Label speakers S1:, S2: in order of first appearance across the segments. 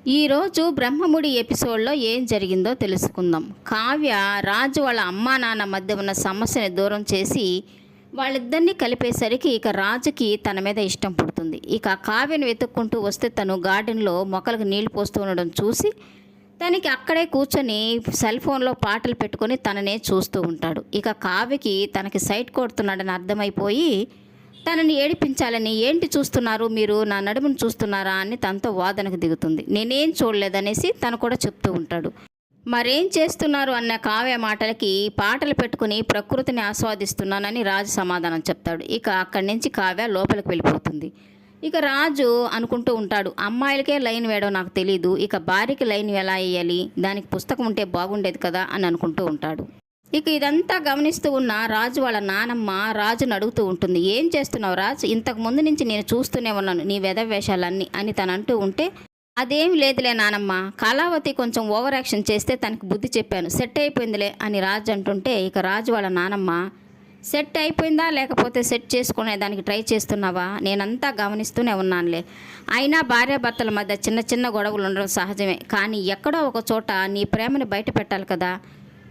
S1: ఈరోజు బ్రహ్మముడి ఎపిసోడ్లో ఏం జరిగిందో తెలుసుకుందాం. కావ్య రాజు వాళ్ళ అమ్మా నాన్న మధ్య ఉన్న సమస్యని దూరం చేసి వాళ్ళిద్దరినీ కలిపేసరికి ఇక రాజుకి తన మీద ఇష్టం పుడుతుంది. ఇక కావ్యను వెతుక్కుంటూ వస్తే తను గార్డెన్లో మొక్కలకు నీళ్లు పోస్తూ ఉండడం చూసి తనకి అక్కడే కూర్చొని సెల్ ఫోన్లో పాటలు పెట్టుకొని తననే చూస్తూ ఉంటాడు. ఇక కావ్యకి తనకి సైట్ కొడుతున్నాడని అర్థమైపోయి తనని ఏడిపించాలని, ఏంటి చూస్తున్నారు మీరు, నా నడుమును చూస్తున్నారా అని తనతో వాదనకు దిగుతుంది. నేనేం చూడలేదనేసి తను కూడా చెప్తూ ఉంటాడు. మరేం చేస్తున్నారు అన్న కావ్య మాటలకి పాటలు పెట్టుకుని ప్రకృతిని ఆస్వాదిస్తున్నానని రాజు సమాధానం చెప్తాడు. ఇక అక్కడి నుంచి కావ్య లోపలికి వెళ్ళిపోతుంది. ఇక రాజు అనుకుంటూ ఉంటాడు, అమ్మాయిలకే లైన్ వేయడం నాకు తెలీదు, ఇక భార్యకి లైన్ ఎలా వేయాలి, దానికి పుస్తకం ఉంటే బాగుండేది కదా అని అనుకుంటూ ఉంటాడు. ఇక ఇదంతా గమనిస్తూ ఉన్న రాజు వాళ్ళ నానమ్మ రాజును అడుగుతూ ఉంటుంది, ఏం చేస్తున్నావు రాజు, ఇంతకు ముందు నుంచి నేను చూస్తూనే ఉన్నాను నీ వేషాలన్నీ అని తను అంటూ ఉంటే, అదేం లేదులే నానమ్మ, కళావతి కొంచెం ఓవర్ యాక్షన్ చేస్తే తనకి బుద్ధి చెప్పాను, సెట్ అయిపోయిందిలే అని రాజు అంటుంటే, ఇక రాజు వాళ్ళ నానమ్మ, సెట్ అయిపోయిందా లేకపోతే సెట్ చేసుకునే దానికి ట్రై చేస్తున్నావా, నేనంతా గమనిస్తూనే ఉన్నానులే, అయినా భార్యాభర్తల మధ్య చిన్న చిన్న గొడవలు ఉండడం సహజమే, కానీ ఎక్కడో ఒక చోట నీ ప్రేమని బయట పెట్టాలి కదా,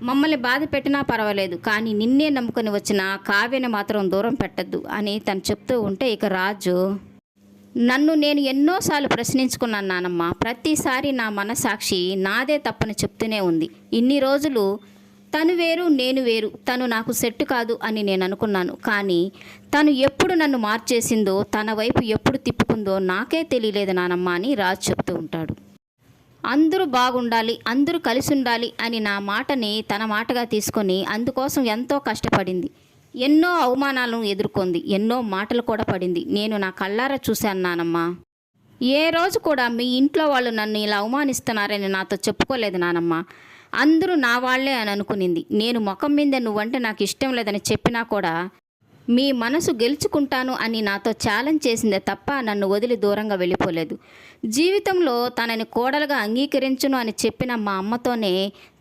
S1: మమ్మల్ని బాధ పెట్టినా పర్వాలేదు, కానీ నిన్నే నమ్ముకొని వచ్చిన కావ్యని మాత్రం దూరం పెట్టద్దు అని తను చెప్తూ ఉంటే, ఇక రాజు, నన్ను నేను ఎన్నోసార్లు ప్రశ్నించుకున్నాను నానమ్మ, ప్రతిసారి నా మనసాక్షి నాదే తప్పని చెప్తూనే ఉంది, ఇన్ని రోజులు తను వేరు నేను వేరు, తను నాకు సెట్ కాదు అని నేను అనుకున్నాను, కానీ తను ఎప్పుడు నన్ను మార్చేసిందో, తన వైపు ఎప్పుడు తిప్పుకుందో నాకే తెలియలేదు నానమ్మ అని రాజు చెప్తూ ఉంటాడు. అందరూ బాగుండాలి, అందరూ కలిసి ఉండాలి అని నా మాటని తన మాటగా తీసుకొని అందుకోసం ఎంతో కష్టపడింది, ఎన్నో అవమానాలను ఎదుర్కొంది, ఎన్నో మాటలు కూడా పడింది, నేను నా కళ్ళారా చూశాను నానమ్మ, ఏ రోజు కూడా మీ ఇంట్లో వాళ్ళు నన్ను ఇలా అవమానిస్తున్నారని నాతో చెప్పుకోలేదు నానమ్మ, అందరూ నా వాళ్లే అని అనుకునింది, నేను ముఖం మీద నువ్వంటే నాకు ఇష్టం లేదని చెప్పినా కూడా మీ మనసు గెలుచుకుంటాను అని నాతో ఛాలెంజ్ చేసిందే తప్ప నన్ను వదిలి దూరంగా వెళ్ళిపోలేదు, జీవితంలో తనని కోడలుగా అంగీకరించును అని చెప్పిన మా అమ్మతోనే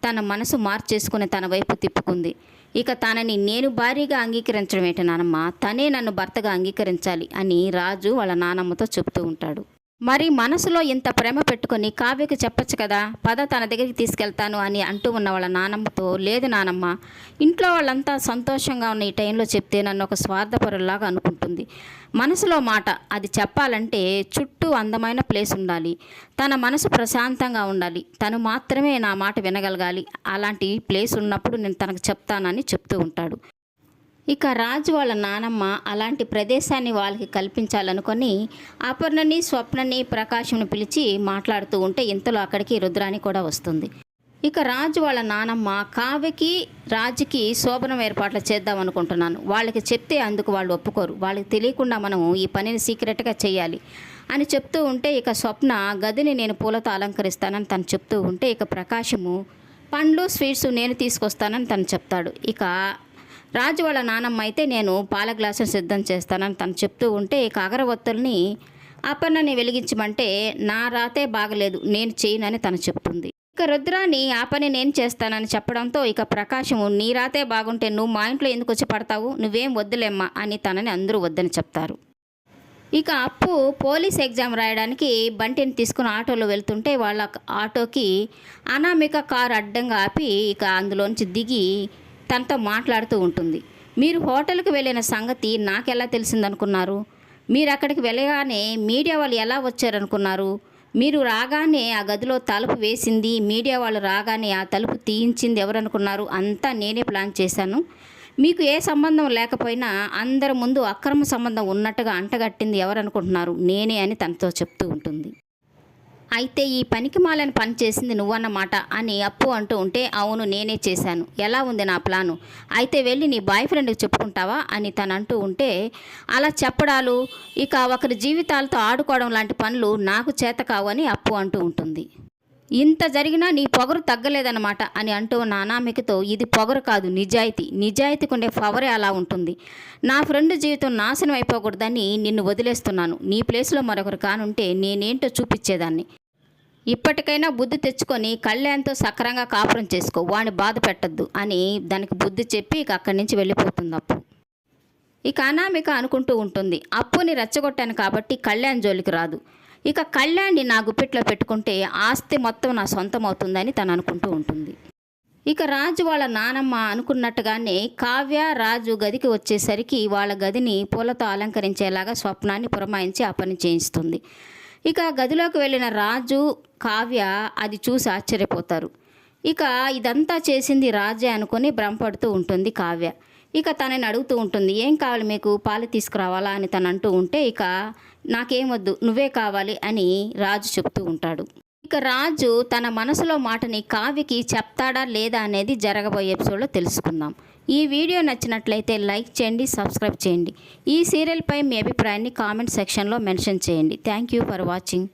S1: తన మనసు మార్చేసుకుని తన వైపు తిప్పుకుంది, ఇక తనని నేను భారీగా అంగీకరించడం ఏంటి నానమ్మ, తనే నన్ను భర్తగా అంగీకరించాలి అని రాజు వాళ్ళ నానమ్మతో చెప్తూ ఉంటాడు. మరి మనసులో ఇంత ప్రేమ పెట్టుకొని కావ్యకి చెప్పచ్చు కదా, పద తన దగ్గరికి తీసుకెళ్తాను అని అంటూ ఉన్న వాళ్ళ నానమ్మతో, లేదు నానమ్మ, ఇంట్లో వాళ్ళంతా సంతోషంగా ఉన్న ఈ టైంలో చెప్తే నన్ను ఒక స్వార్థపరులాగా అనుకుంటుంది, మనసులో మాట అది చెప్పాలంటే చుట్టూ అందమైన ప్లేస్ ఉండాలి, తన మనసు ప్రశాంతంగా ఉండాలి, తను మాత్రమే నా మాట వినగలగాలి, అలాంటి ప్లేస్ ఉన్నప్పుడు నేను తనకు చెప్తానని చెప్తూ ఉంటాడు. ఇక రాజు వాళ్ళ నానమ్మ అలాంటి ప్రదేశాన్ని వాళ్ళకి కల్పించాలనుకొని అపర్ణని, స్వప్నని, ప్రకాశంని పిలిచి మాట్లాడుతూ ఉంటే ఇంతలో అక్కడికి రుద్రాని కూడా వస్తుంది. ఇక రాజు వాళ్ళ నానమ్మ, కావ్యకి రాజుకి శోభనం ఏర్పాట్లు చేద్దాం అనుకుంటున్నాను, వాళ్ళకి చెప్తే అందుకు వాళ్ళు ఒప్పుకోరు, వాళ్ళకి తెలియకుండా మనం ఈ పనిని సీక్రెట్గా చేయాలి అని చెప్తూ ఉంటే, ఇక స్వప్న గదిని నేను పూలతో అలంకరిస్తానని తను చెప్తూ ఉంటే, ఇక ప్రకాశము పండ్లు స్వీట్స్ నేను తీసుకొస్తానని తను చెప్తాడు. ఇక రాజు వాళ్ళ నానమ్మ అయితే నేను పాల గ్లాసులు సిద్ధం చేస్తానని తను చెప్తూ ఉంటే, ఇక అగరవత్తుల్ని అపర్ణని వెలిగించమంటే నా రాతే బాగలేదు, నేను చేయనని తను చెప్తుంది. ఇక రుద్రాని ఆ పని నేను చేస్తానని చెప్పడంతో, ఇక ప్రకాశము నీ రాతే బాగుంటే నువ్వు మా ఇంట్లో ఎందుకు వచ్చి పడతావు, నువ్వేం వద్దులేమ్మా అని తనని అందరూ వద్దని చెప్తారు. ఇక అప్పు పోలీస్ ఎగ్జామ్ రాయడానికి బంటిని తీసుకుని ఆటోలో వెళ్తుంటే వాళ్ళ ఆటోకి అనామిక కారు అడ్డంగా ఆపి ఇక అందులోంచి దిగి తనతో మాట్లాడుతూ ఉంటుంది. మీరు హోటల్కి వెళ్ళిన సంగతి నాకెలా తెలిసిందనుకున్నారు, మీరు అక్కడికి వెళ్ళగానే మీడియా వాళ్ళు ఎలా వచ్చారనుకున్నారు, మీరు రాగానే ఆ గదిలో తలుపు వేసింది, మీడియా వాళ్ళు రాగానే ఆ తలుపు తీయించింది ఎవరనుకున్నారు, అంతా నేనే ప్లాన్ చేశాను, మీకు ఏ సంబంధం లేకపోయినా అందరి ముందు అక్రమ సంబంధం ఉన్నట్టుగా అంటగట్టింది ఎవరనుకుంటున్నారు, నేనే అని తనతో చెప్తూ ఉంటుంది. అయితే ఈ పనికి మాలని పని చేసింది నువ్వన్నమాట అని అప్పు అంటూ ఉంటే, అవును నేనే చేశాను, ఎలా ఉంది నా ప్లాను, అయితే వెళ్ళి నీ బాయ్ ఫ్రెండ్కి చెప్పుకుంటావా అని తను అంటూ ఉంటే, అలా చెప్పడాలు ఇక ఒకరి జీవితాలతో ఆడుకోవడం లాంటి పనులు నాకు చేత కావు అని అప్పు అంటూ ఉంటుంది. ఇంత జరిగినా నీ పొగరు తగ్గలేదన్నమాట అని అంటూ ఉన్న అనామికతో, ఇది పొగరు కాదు నిజాయితీ, నిజాయితీకి ఉండే పవరే అలా ఉంటుంది, నా ఫ్రెండ్ జీవితం నాశనం అయిపోకూడదని నిన్ను వదిలేస్తున్నాను, నీ ప్లేస్లో మరొకరు కానుంటే నేనేంటో చూపించేదాన్ని, ఇప్పటికైనా బుద్ధి తెచ్చుకొని కళ్యాణ్తో సక్రంగా కాపురం చేసుకో, వాడిని బాధ పెట్టద్దు అని దానికి బుద్ధి చెప్పి ఇక అక్కడి నుంచి వెళ్ళిపోతుంది అప్పు. ఇక అనామిక అనుకుంటూ ఉంటుంది, అప్పుని రెచ్చగొట్టాను కాబట్టి కళ్యాణ్ జోలికి రాదు, ఇక కళ్యాణ్ని నా గుప్పిట్లో పెట్టుకుంటే ఆస్తి మొత్తం నా సొంతం అవుతుందని తను అనుకుంటూ ఉంటుంది. ఇక రాజు వాళ్ళ నానమ్మ అనుకున్నట్టుగానే కావ్య రాజు గదికి వచ్చేసరికి వాళ్ళ గదిని పూలతో అలంకరించేలాగా స్వప్నాన్ని పురమాయించి ఆ పని చేయిస్తుంది. ఇక గదిలోకి వెళ్ళిన రాజు కావ్య అది చూసి ఆశ్చర్యపోతారు. ఇక ఇదంతా చేసింది రాజే అనుకొని భ్రమపడుతూ ఉంటుంది కావ్య. ఇక తనని అడుగుతూ ఉంటుంది, ఏం కావాలి మీకు, పాలు తీసుకురావాలా అని తను అంటూ ఉంటే, ఇక నాకేమొద్దు నువ్వే కావాలి అని రాజు చెప్తూ ఉంటాడు. ఇక రాజు తన మనసులో మాటని కావ్యకి చెప్తాడా లేదా అనేది జరగబోయే ఎపిసోడ్లో తెలుసుకుందాం. ఈ వీడియో నచ్చినట్లయితే లైక్ చేయండి, సబ్స్క్రైబ్ చేయండి. ఈ సీరియల్పై మీ అభిప్రాయాన్ని కామెంట్ సెక్షన్లో మెన్షన్ చేయండి. Thank you for watching.